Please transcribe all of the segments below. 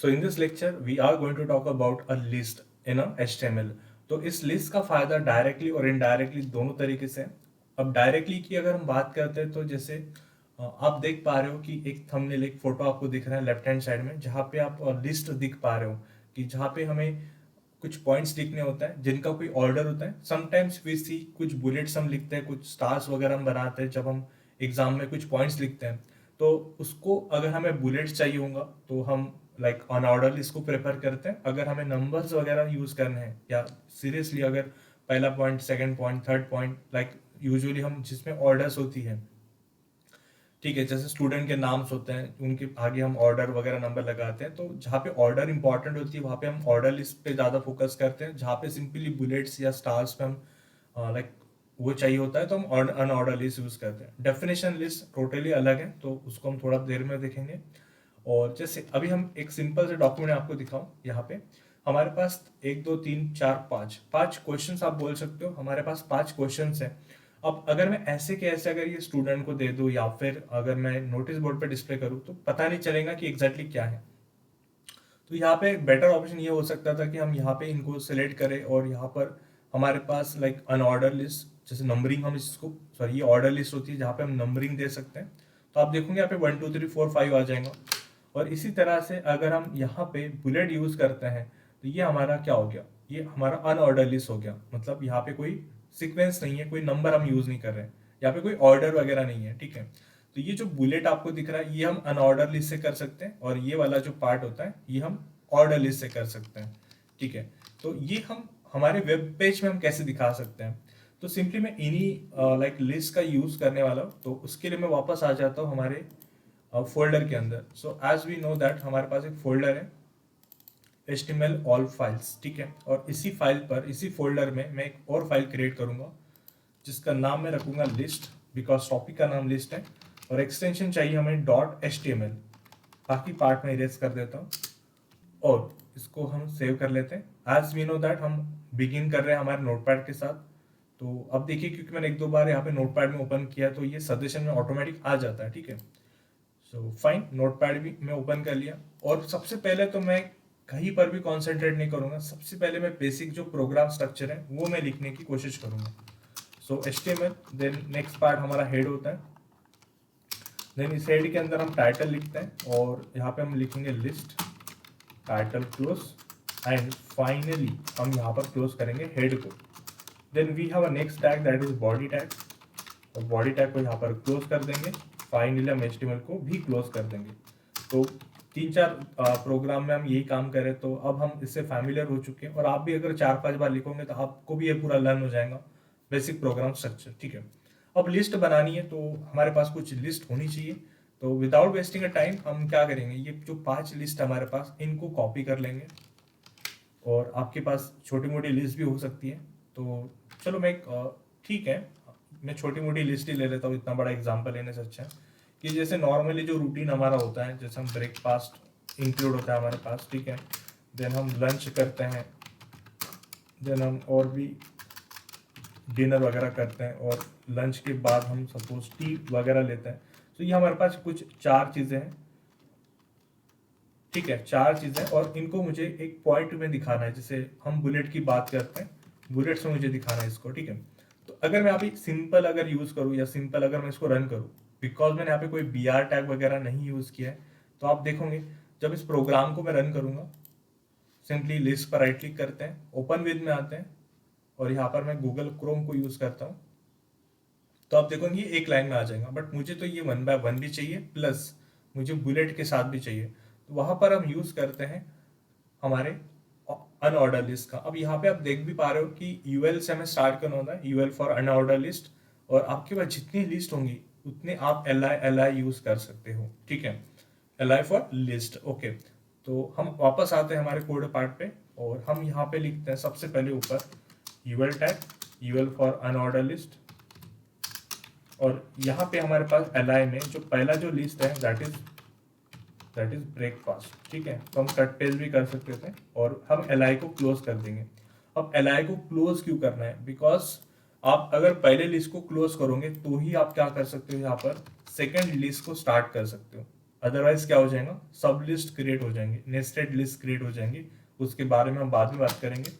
So in this lecture, we are going to talk about a list in a HTML. तो इस list का फायदा directly और indirectly दोनों तरीके से है। अब डायरेक्टली की अगर हम बात करते हैं तो जैसे आप देख पा रहे हो कि एक थंबनेल, एक फोटो आपको दिख रहा है लेफ्ट हैंड साइड में, जहाँ पे आप लिस्ट दिख पा रहे हो कि जहाँ पे हमें कुछ पॉइंट्स लिखने होता है जिनका कोई ऑर्डर होता है। समटाइम्स वी सी कुछ बुलेट्स हम लिखते हैं, कुछ स्टार्स वगैरह हम बनाते हैं जब हम एग्जाम में कुछ पॉइंट्स लिखते हैं। तो उसको अगर हमें बुलेट्स चाहिए होगा तो हम लाइक ऑन ऑर्डर लिस्ट को प्रेफर करते हैं। अगर हमें नंबर्स वगैरह यूज करने हैं या सीरियसली अगर पहला point, second point, third point, like usually हम जिसमें ऑर्डर्स होती है, ठीक है, जैसे स्टूडेंट के नाम्स होते हैं उनके आगे हम ऑर्डर वगैरह नंबर लगाते हैं। तो जहाँ पे ऑर्डर इंपॉर्टेंट होती है वहाँ पे हम ऑर्डर लिस्ट पे ज़्यादा फोकस करते हैं। जहाँ पे सिंपली बुलेट्स या स्टार्स पे हम लाइक वो चाहिए होता है तो हम अनऑर्डर लिस्ट यूज करते हैं। डेफिनेशन लिस्ट टोटली अलग है, तो उसको हम थोड़ा देर में देखेंगे। और जैसे अभी हम एक सिंपल से डॉक्यूमेंट आपको दिखाऊं, यहाँ पे हमारे पास 1 2 3 4 5 क्वेश्चंस आप बोल सकते हो। हमारे पास 5 क्वेश्चंस हैं। अब अगर मैं ऐसे के ऐसे अगर ये स्टूडेंट को दे दूं या फिर अगर मैं नोटिस बोर्ड पे डिस्प्ले करूं तो पता नहीं चलेगा कि एग्जैक्टली क्या है। तो यहाँ पे बेटर ऑप्शन ये हो सकता था कि हम यहाँ पे इनको सिलेक्ट करें और यहाँ पर हमारे पास लाइक अनऑर्डर लिस्ट, जैसे नंबरिंग हम इसको, सॉरी ये ऑर्डर लिस्ट होती है जहाँ पे हम नंबरिंग दे सकते हैं। तो आप देखोगे यहाँ पे 1 2 3 4 5 आ जाएगा। और इसी तरह से अगर हम यहाँ पे बुलेट यूज करते हैं तो ये हमारा क्या हो गया, ये हमारा अनऑर्डर लिस्ट हो गया। मतलब यहाँ पे कोई सीक्वेंस नहीं है, कोई नंबर हम यूज नहीं कर रहे हैं, यहाँ पे कोई ऑर्डर वगैरह नहीं है, ठीक है। तो ये जो बुलेट आपको दिख रहा है ये हम अनऑर्डर लिस्ट से कर सकते हैं और ये वाला जो पार्ट होता है ये हम ऑर्डर लिस्ट से कर सकते हैं, ठीक है। तो ये हम हमारे वेब पेज में हम कैसे दिखा सकते हैं, तो सिंपली मैं इन्हीं लाइक लिस्ट का यूज करने वाला हूँ। तो उसके लिए मैं वापस आ जाता हूँ हमारे फोल्डर के अंदर। So as we know that हमारे पास एक फोल्डर है HTML ऑल फाइल्स, ठीक है। और इसी फाइल पर, इसी फोल्डर में मैं एक और फाइल क्रिएट करूंगा जिसका नाम मैं रखूंगा लिस्ट, बिकॉज टॉपिक का नाम लिस्ट है। और एक्सटेंशन चाहिए हमें .html। बाकी पार्ट में इरेज कर देता हूँ और इसको हम सेव कर लेते हैं। एज वी नो दैट हम बिगिन कर रहे हैं हमारे नोटपैड के साथ। तो अब देखिए, क्योंकि मैंने 1 2 बार यहाँ पे नोटपैड में ओपन किया तो ये सजेशन में ऑटोमेटिक आ जाता है, ठीक है। सो फाइन, नोटपैड भी मैं ओपन कर लिया। और सबसे पहले तो मैं कहीं पर भी कॉन्सेंट्रेट नहीं करूंगा, सबसे पहले मैं बेसिक जो प्रोग्राम स्ट्रक्चर है वो मैं लिखने की कोशिश करूंगा। सो HTML, देन नेक्स्ट पार्ट हमारा हेड होता है। देन इस हेड के अंदर हम टाइटल लिखते हैं और यहाँ पे हम लिखेंगे list title close, and finally हम यहाँ पर क्लोज करेंगे हेड को। Then we have a next tag that is body tag, और बॉडी टैग को यहाँ पर क्लोज कर देंगे। फाइनली हम HTML को भी क्लोज कर देंगे। तो 3 4 प्रोग्राम में हम यही काम करें तो अब हम इससे फैमिलियर हो चुके हैं। और आप भी अगर 4 5 बार लिखोगे तो आपको भी ये पूरा लर्न हो जाएगा बेसिक प्रोग्राम स्ट्रक्चर, ठीक है। अब लिस्ट बनानी है तो हमारे पास कुछ लिस्ट होनी चाहिए। तो विदाउट वेस्टिंग अ टाइम हम क्या करेंगे, ये जो 5 लिस्ट हमारे पास इनको कॉपी कर लेंगे। और आपके पास छोटी मोटी लिस्ट भी हो सकती है, तो चलो मैं ठीक है, मैं छोटी मोटी लिस्ट ही ले लेता हूँ, इतना बड़ा एग्जाम्पल लेने से अच्छा है कि जैसे नॉर्मली जो रूटीन हमारा होता है, जैसे हम ब्रेकफास्ट इंक्लूड होता है हमारे पास, ठीक है। देन हम लंच करते हैं, देन हम और भी डिनर वगैरह करते हैं, और लंच के बाद हम सपोज टी वगैरह लेते हैं। तो ये हमारे पास कुछ 4 चीज़ें हैं, ठीक है, 4 चीज़ें। और इनको मुझे एक पॉइंट में दिखाना है, जैसे हम बुलेट की बात करते हैं, बुलेट्स में मुझे दिखाना है इसको, ठीक है। तो अगर मैं अभी सिंपल अगर यूज़ करूँ या सिंपल अगर मैं इसको रन करूँ, बिकॉज मैंने यहाँ पे कोई BR टैग वगैरह नहीं यूज़ किया है, तो आप देखोगे जब इस प्रोग्राम को मैं रन करूँगा, सिंपली लिस्ट पर राइट क्लिक करते हैं, ओपन विद में आते हैं और यहाँ पर मैं गूगल क्रोम को यूज़ करता हूँ। तो आप देखोगे ये एक लाइन में आ जाएगा, बट मुझे तो ये 1 बाय 1 भी चाहिए, प्लस मुझे बुलेट के साथ भी चाहिए। तो वहाँ पर हम यूज़ करते हैं हमारे अनऑर्डर लिस्ट का। अब यहाँ पे आप देख भी पा रहे हो कि यूएल से हमें स्टार्ट करना होता है, यूएल फॉर अनऑर्डर लिस्ट। और आपके पास जितनी लिस्ट होंगी उतने आप एल आई यूज कर सकते हो, ठीक है, L I for list, okay. तो हम वापस आते हैं हमारे कोड पार्ट पे और हम यहाँ पे लिखते हैं सबसे पहले ऊपर UL tag, UL for unorder list. और यहाँ पे हमारे पास एल आई में जो पहला जो लिस्ट है दैट इज ब्रेकफास्ट, ठीक है। तो हम कट पेस्ट भी कर सकते थे और हम एल आई को क्लोज कर देंगे। अब एल आई को क्लोज क्यों करना है, बिकॉज आप अगर पहले लिस्ट को क्लोज करोगे तो ही आप क्या कर सकते हो, यहाँ पर सेकेंड लिस्ट को स्टार्ट कर सकते हो। अदरवाइज क्या हो जाएगा, सब लिस्ट क्रिएट हो जाएंगे, नेस्टेड लिस्ट क्रिएट हो जाएंगी, उसके बारे में हम बाद में बात करेंगे।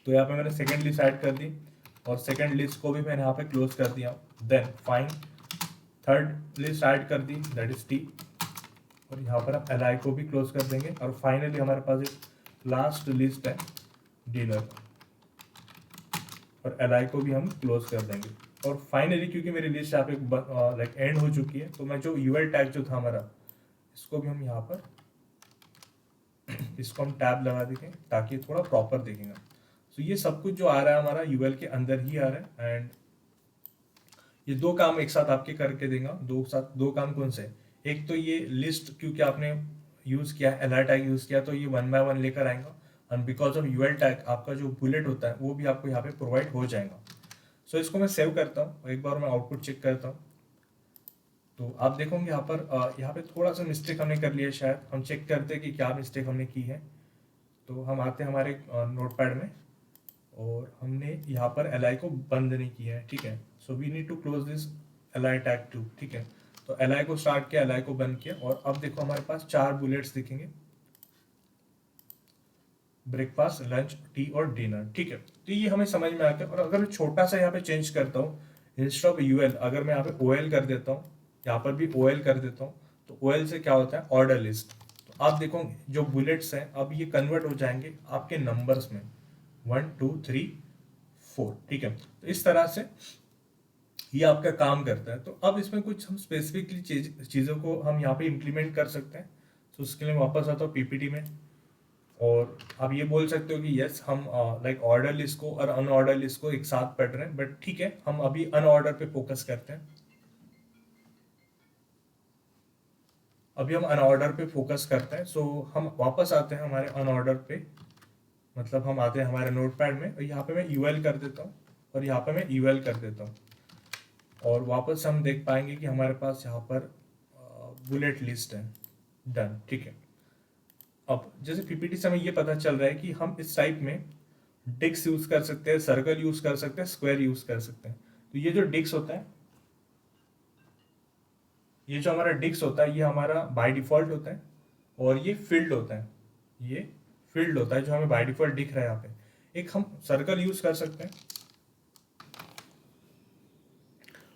तो यहाँ पे मैंने सेकेंड लिस्ट ऐड कर दी और सेकेंड लिस्ट को भी मैंने यहाँ पे क्लोज कर दिया। Then fine third list add कर दी, दैट इज टी, और यहाँ पर हम एल को भी क्लोज कर देंगे। और फाइनली हमारे पास एक लास्ट लिस्ट है डीलर, और एल को भी हम क्लोज कर देंगे। और फाइनली क्योंकि मेरी लिस्ट यहाँ पे लाइक एंड हो चुकी है, तो मैं जो यूएल टैग जो था हमारा, इसको भी हम यहाँ पर इसको हम टैब लगा देंगे ताकि थोड़ा प्रॉपर दिखेगा। तो ये सब कुछ जो आ रहा है हमारा यूएल के अंदर ही आ रहा है, एंड ये दो काम एक साथ आपके करके देगा। दो काम कौन से, एक तो ये लिस्ट क्योंकि आपने यूज किया एल टैग यूज किया, तो ये 1 बाय 1 लेकर आएगा, and because of UL tag आपका जो बुलेट होता है वो भी आपको यहाँ पे प्रोवाइड हो जाएगा। सो इसको मैं सेव करता हूँ, एक बार मैं आउटपुट चेक करता हूँ। तो आप देखोगे यहाँ पे थोड़ा सा मिस्टेक हमने कर लिया, शायद हम चेक करते हैं कि क्या मिस्टेक हमने की है। तो हम आते हैं हमारे नोटपैड में, और हमने यहाँ पर एल को बंद नहीं किया है, ठीक है। So we need to close this L tag too, ठीक है। तो एल को स्टार्ट किया, एल को बंद किया, और अब देखो हमारे पास 4 बुलेट्स दिखेंगे, ब्रेकफास्ट, लंच, टी और डिनर, ठीक है। तो ये हमें समझ में आ गया। और अगर मैं छोटा सा यहाँ पे चेंज करता हूँ, इंस्टेड ऑफ यूएल अगर मैं यहाँ पे ओएल कर देता हूँ, यहाँ पर भी ओएल कर देता हूँ, तो ओएल से क्या होता है, ऑर्डर लिस्ट। तो आप देखो जो बुलेट्स हैं अब ये कन्वर्ट हो जाएंगे आपके नंबर्स में, 1 2 3 4, ठीक है। तो इस तरह से ये आपका काम करता है। तो अब इसमें कुछ हम स्पेसिफिकली चीज़ों को हम यहाँ पे इम्प्लीमेंट कर सकते हैं। तो उसके लिए मैं वापस आता हूँ पीपीटी में, और आप ये बोल सकते हो कि यस हम लाइक ऑर्डर लिस्ट को और अनऑर्डर लिस्ट को एक साथ पढ़ रहे हैं, बट ठीक है, हम अभी अनऑर्डर पे फोकस करते हैं। अभी हम अनऑर्डर पे फोकस करते हैं। सो हम वापस आते हैं हमारे अनऑर्डर पे, मतलब हम आते हैं हमारे नोटपैड में, और यहाँ पे मैं यूएल कर देता हूँ, और यहाँ पे मैं यूएल कर देता हूँ, और वापस हम देख पाएंगे कि हमारे पास यहाँ पर बुलेट लिस्ट है, डन, ठीक है। अब जैसे पीपीटी से हमें ये पता चल रहा है कि हम इस टाइप में डिक्स यूज कर सकते हैं, सर्कल यूज कर सकते हैं, स्क्वायर यूज कर सकते हैं। तो ये जो डिक्स होता है, ये जो हमारा डिक्स होता है, ये हमारा बाय डिफॉल्ट होता है, और ये फील्ड होता है, ये फील्ड होता है जो हमें बाय डिफॉल्ट दिख रहा है यहाँ पे। एक हम सर्कल यूज कर सकते हैं,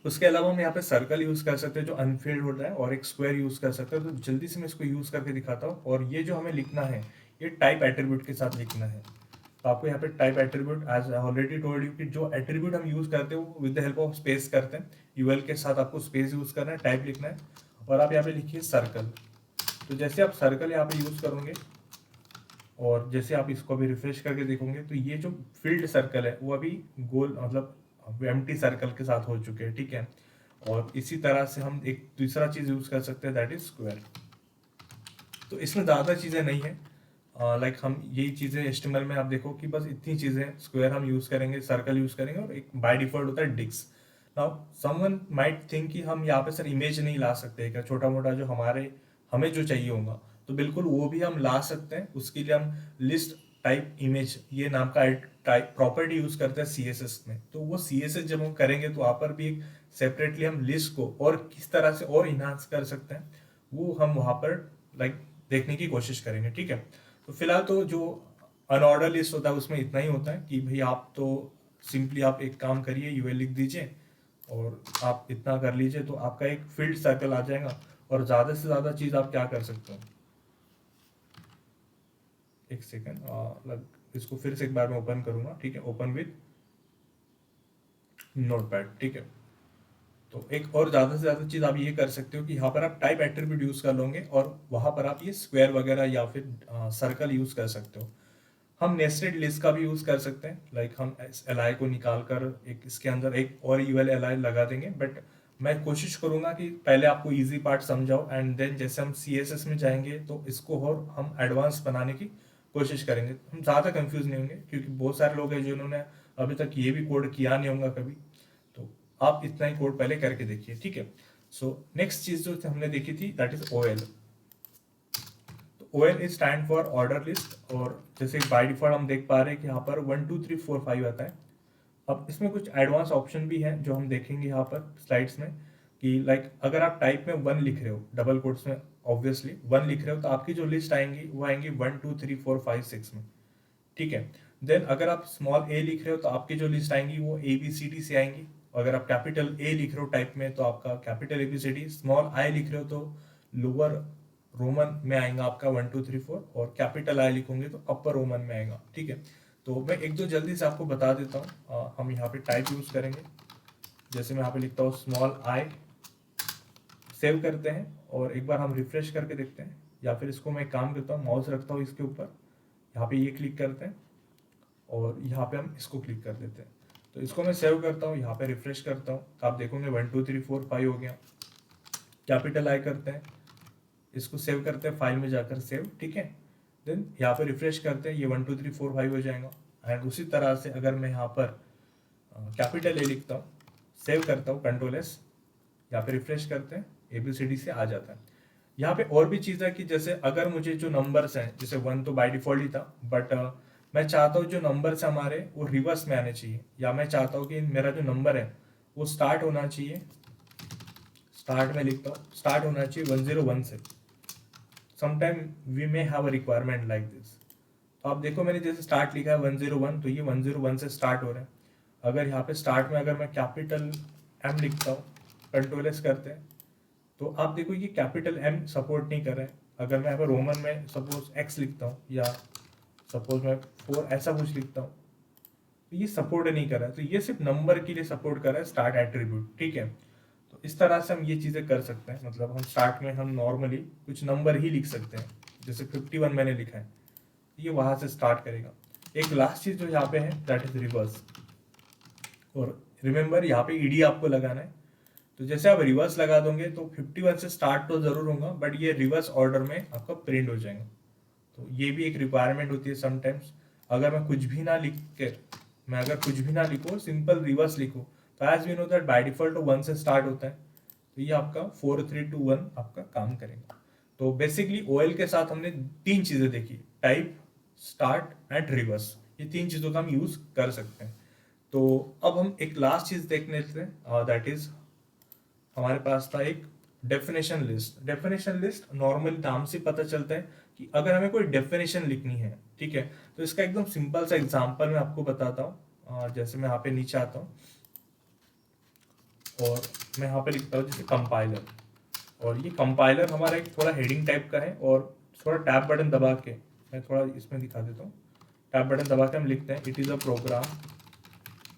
उसके अलावा हम यहाँ पे सर्कल यूज कर सकते हैं जो अनफील्ड होता है, और एक स्क्वायर यूज कर सकते हैं। तो जल्दी से मैं इसको यूज करके दिखाता हूँ। और ये जो हमें लिखना है, ये टाइप एट्रीब्यूट के साथ लिखना है। तो आपको यहाँ पे type attribute, as already told you, कि जो एट्रीब्यूट हम यूज करते हैं वो with the help of space करते हैं। यूएल के साथ आपको स्पेस यूज करना है, टाइप लिखना है, और आप यहाँ पे लिखिए सर्कल। तो जैसे आप सर्कल यहाँ पे यूज करोगे, और जैसे आप इसको भी रिफ्रेश करके देखोगे, तो ये जो फील्ड सर्कल है वो अभी गोल मतलब एम्प्टी सर्कल के साथ हो चुके हैं, ठीक है। और इसी तरह से हम एक दूसरा चीज यूज कर सकते हैं, दैट इज स्क्वायर। तो इसमें ज़्यादा चीज़ें नहीं है, लाइक हम यही चीज़ें एचटीएमएल में आप देखो कि बस इतनी चीज़ें, स्क्वायर हम यूज़ करेंगे, सर्कल यूज़ करेंगे, और एक बाय डिफॉल्ट होता है डिक्स। नाउ समवन माइट थिंक कि हम यहाँ पे सर इमेज नहीं ला सकते क्या, छोटा मोटा जो हमें जो चाहिए होगा, तो बिल्कुल वो भी हम ला सकते हैं। उसके लिए हम लिस्ट टाइप इमेज ये नाम का टाइप प्रॉपर्टी यूज करते हैं सीएसएस में। तो वो सीएसएस जब हम करेंगे तो वहाँ पर भी एक सेपरेटली हम लिस्ट को और किस तरह से और इन्हांस कर सकते हैं, वो हम वहाँ पर लाइक देखने की कोशिश करेंगे, ठीक है। तो फिलहाल तो जो अनऑर्डर लिस्ट होता है उसमें इतना ही होता है कि भाई आप तो सिंपली आप एक काम करिए, यूएल लिख दीजिए और आप इतना कर लीजिए, तो आपका एक फील्ड सर्कल आ जाएगा। और ज़्यादा से ज़्यादा चीज़ आप क्या कर सकते हो, एक सेकेंड, मतलब इसको फिर से एक बार मैं ओपन करूंगा, ठीक है, ओपन विद नोटपैड, ठीक है। तो एक और ज़्यादा से ज़्यादा चीज़ आप ये कर सकते हो कि यहाँ पर आप टाइप एट्रीब्यूट यूज़ कर लोगे, और वहाँ पर आप ये स्क्वायर वगैरह या फिर सर्कल यूज़ कर सकते हो। हम नेस्टेड लिस्ट का भी यूज़ कर सकते हैं, लाइक हम एल आई को निकाल कर एक इसके अंदर एक और यूएल एल आई लगा देंगे। बट मैं कोशिश करूंगा कि पहले आपको इजी पार्ट समझाओ, एंड देन जैसे हम सी एस एस में जाएंगे तो इसको और हम एडवांस बनाने की कोशिश करेंगे। हम ज़्यादा कंफ्यूज नहीं होंगे, क्योंकि बहुत सारे लोग हैं जिन्होंने अभी तक ये भी कोड किया नहीं होगा कभी। तो आप इतना ही कोड पहले करके देखिए, ठीक है। सो नेक्स्ट चीज़ जो हमने देखी थी that is OL. OL is stand for order list, और जैसे बाय डिफॉल्ट हम देख पा रहे हैं कि यहाँ पर 1 2 3 4 5 आता है। अब इसमें कुछ एडवांस ऑप्शन भी हैं जो हम देखेंगे यहाँ पर स्लाइड्स में, कि लाइक अगर आप टाइप में 1 लिख रहे हो, डबल कोट्स में ऑब्वियसली 1 लिख रहे हो, तो आपकी जो लिस्ट आएंगी वो आएंगी 1 2 3 4 5 6 में, ठीक है। देन अगर आप स्मॉल ए लिख रहे हो तो आपकी जो लिस्ट आएंगी वो ए बी सी डी से आएंगी। अगर आप कैपिटल ए लिख रहे हो टाइप में तो आपका capital A B C D, small I लिख रहे हो तो लोअर रोमन में आएगा आपका 1 2 3 4, और कैपिटल आई लिखोगे तो अपर रोमन में आएगा, ठीक है। तो मैं एक दो जल्दी से आपको बता देता हूँ। हम यहाँ पे टाइप यूज करेंगे, जैसे मैं यहाँ पे लिखता हूँ स्मॉल आई, सेव करते हैं और एक बार हम रिफ्रेश करके देखते हैं, या फिर इसको मैं काम करता हूँ, माउस रखता हूँ इसके ऊपर, यहाँ पे ये क्लिक करते हैं और यहाँ पे हम इसको क्लिक कर देते हैं। तो इसको मैं सेव करता हूँ, यहाँ पे रिफ्रेश करता हूँ तो आप देखोगे 1 2 3 4 5 हो गया। कैपिटल आई करते हैं, इसको सेव करते हैं फाइल में जाकर सेव, ठीक है। देन यहाँ पे रिफ्रेश करते हैं, ये 1 2 3 4 5 हो जाएगा। एंड उसी तरह से अगर मैं यहाँ पर कैपिटल ए लिखता हूँ, सेव करता हूँ कंट्रोल एस, यहाँ पे रिफ्रेश करते हैं, ABCD से आ जाता है। यहाँ पे और भी चीज़ है कि जैसे अगर मुझे जो नंबर्स हैं, जैसे 1 तो बाय डिफॉल्ट ही था, बट मैं चाहता हूँ जो नंबर्स हमारे वो रिवर्स में आने चाहिए, या मैं चाहता हूँ कि मेरा जो नंबर है वो स्टार्ट होना चाहिए, स्टार्ट में लिखता हूँ, स्टार्ट होना चाहिए 101 से। Sometime we may have a requirement like this. तो आप देखो मैंने जैसे स्टार्ट लिखा है 101, तो ये 101 से स्टार्ट हो रहा है। अगर यहाँ पे स्टार्ट में अगर मैं कैपिटल एम लिखता हूँ, कंट्रोल एस करते हैं, तो आप देखो ये कैपिटल एम सपोर्ट नहीं कर रहे हैं। अगर मैं यहाँ पर रोमन में सपोज एक्स लिखता हूँ, या सपोज मैं 4 ऐसा कुछ लिखता हूँ, तो ये सपोर्ट नहीं कर रहा है। तो ये सिर्फ नंबर के लिए सपोर्ट कर रहा है, स्टार्ट एट्रीब्यूट, ठीक है। तो इस तरह से हम ये चीज़ें कर सकते हैं, मतलब हम स्टार्ट में हम नॉर्मली कुछ नंबर ही लिख सकते हैं, जैसे 51 मैंने लिखा है, ये वहाँ से स्टार्ट करेगा। एक लास्ट चीज़ जो यहाँ पे है दैट इज रिवर्स, और रिमेंबर यहाँ पे ईडी आपको लगाना है। तो जैसे आप रिवर्स लगा दोगे तो 51 से स्टार्ट तो जरूर होगा, बट ये रिवर्स ऑर्डर में आपका प्रिंट हो जाएगा। तो ये भी एक रिक्वायरमेंट होती है समटाइम्स। अगर मैं कुछ भी ना लिख के, मैं अगर कुछ भी ना लिखूँ, सिंपल रिवर्स लिखूँ, तो as we know that by default 1 से स्टार्ट होता है, तो ये आपका 4 3 2 1 आपका काम करेगा। तो बेसिकली ओएल के साथ हमने 3 चीजें देखी, टाइप, स्टार्ट एंड रिवर्स, ये 3 चीजों का हम यूज कर सकते हैं। तो अब हम एक लास्ट चीज देख लेते हैं, दैट इज हमारे पास था एक definition list. Definition list normal नाम से पता चलता है कि अगर हमें कोई डेफिनेशन लिखनी है, ठीक है, तो इसका एकदम सिंपल सा एग्जांपल मैं आपको बताता हूँ। जैसे मैं यहाँ पे नीचे आता हूँ और मैं यहाँ पे लिखता हूँ जैसे कंपाइलर, और ये कंपाइलर हमारा एक थोड़ा हेडिंग टाइप का है, और थोड़ा टैब बटन दबा के मैं थोड़ा इसमें दिखा देता हूँ। टैब बटन दबा के हम लिखते हैं it is a program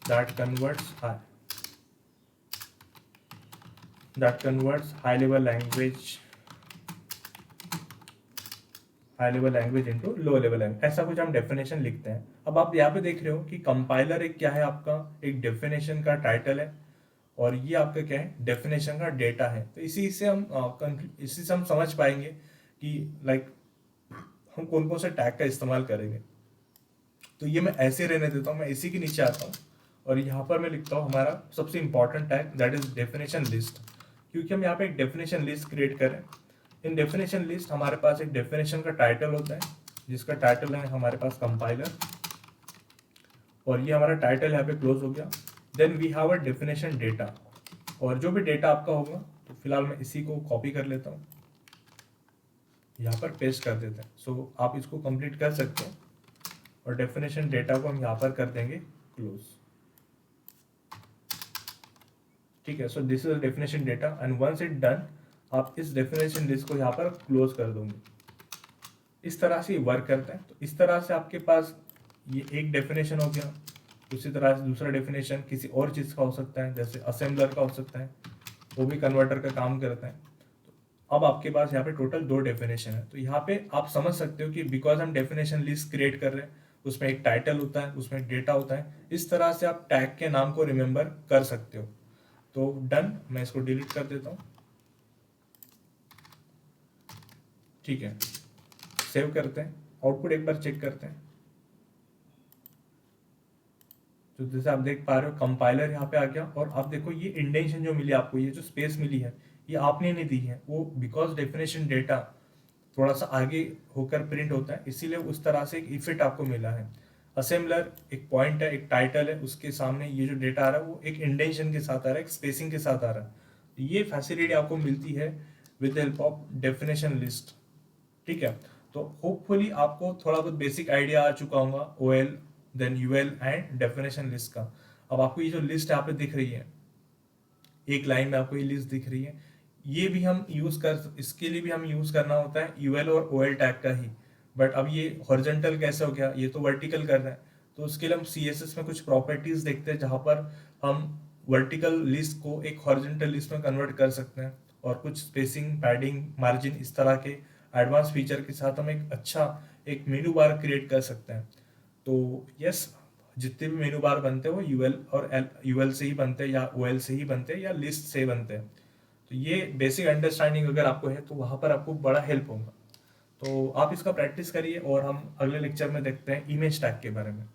that converts high level language into low level language, ऐसा कुछ हम डेफिनेशन लिखते हैं। अब आप यहाँ पे देख रहे हो कि कंपाइलर एक क्या है, आपका एक डेफिनेशन का टाइटल है, और ये आपका क्या है, डेफिनेशन का डेटा है। तो इसी से हम समझ पाएंगे कि लाइक हम कौन कौन से टैग का इस्तेमाल करेंगे। तो ये मैं ऐसे रहने देता हूँ, मैं इसी के नीचे आता हूँ और यहाँ पर मैं लिखता हूँ हमारा सबसे important tag that is definition list, क्योंकि हम यहाँ पे एक डेफिनेशन लिस्ट क्रिएट करें। इन डेफिनेशन लिस्ट हमारे पास एक डेफिनेशन का टाइटल होता है, जिसका टाइटल है हमारे पास कंपाइलर, और ये हमारा टाइटल यहाँ पे क्लोज हो गया। Then we have a definition data, और जो भी डेटा आपका होगा, तो फिलहाल मैं इसी को कॉपी कर लेता हूँ, यहाँ पर पेस्ट कर देते हैं। सो आप इसको कंप्लीट कर सकते हो, और डेफिनेशन डेटा को हम यहाँ पर कर देंगे क्लोज, ठीक है। So this is definition data, and once it done, आप इस डेफिनेशन लिस्ट को यहाँ पर क्लोज कर दोगे। इस तरह से वर्क करता है। तो इस तरह से आपके पास ये एक डेफिनेशन हो गया। उसी तरह से दूसरा डेफिनेशन किसी और चीज़ का हो सकता है, जैसे असेंबलर का हो सकता है, वो भी कन्वर्टर का काम करता है। तो अब आपके पास यहाँ पे टोटल 2 डेफिनेशन है। तो यहाँ पे आप समझ सकते हो कि बिकॉज हम डेफिनेशन लिस्ट क्रिएट कर रहे हैं, उसमें एक टाइटल होता है, उसमें डेटा होता है। इस तरह से आप टैग के नाम को रिमेंबर कर सकते हो। तो डन, मैं इसको डिलीट कर देता हूँ, ठीक है। सेव करते हैं, आउटपुट एक बार चेक करते हैं। तो जैसे आप देख पा रहे हो कंपाइलर यहाँ पे आ गया, और आप देखो ये इंडेंशन जो मिली आपको, ये जो स्पेस मिली है, ये आपने नहीं दी है, वो बिकॉज डेफिनेशन डेटा थोड़ा सा आगे होकर प्रिंट होता है, इसीलिए उस तरह से एक इफेक्ट आपको मिला है। असेंबलर एक पॉइंट है, एक टाइटल है, उसके सामने ये जो डेटा आ रहा है वो एक इंडेंशन के साथ आ रहा है, एक स्पेसिंग के साथ आ रहा है। ये फैसिलिटी आपको मिलती है with the help of definition list. ठीक है, तो होपफुली आपको थोड़ा बहुत बेसिक आइडिया आ चुका होगा OL then UL and definition list का। अब आपको ये जो लिस्ट यहाँ पे दिख रही है, एक लाइन में आपको ये लिस्ट दिख रही है, ये भी हम यूज कर, इसके लिए भी हम यूज करना होता है यूएल और ओएल टैग का ही। बट अब ये हॉरिजॉन्टल कैसे हो गया, ये तो वर्टिकल कर रहे हैं, तो उसके लिए हम सीएसएस में कुछ प्रॉपर्टीज देखते हैं जहां पर हम वर्टिकल लिस्ट को एक हॉरिजॉन्टल लिस्ट में कन्वर्ट कर सकते हैं, और कुछ स्पेसिंग, पैडिंग, मार्जिन, इस तरह के एडवांस फीचर के साथ हम एक अच्छा एक मेनू बार क्रिएट कर सकते हैं। तो यस, जितने भी मेनू बार बनते हैं वो यूएल और यूएल से ही बनते हैं, या ओएल से ही बनते हैं, या लिस्ट से बनते हैं। तो ये बेसिक अंडरस्टैंडिंग अगर आपको है तो वहां पर आपको बड़ा हेल्प होगा। तो आप इसका प्रैक्टिस करिए, और हम अगले लेक्चर में देखते हैं इमेज टैग के बारे में।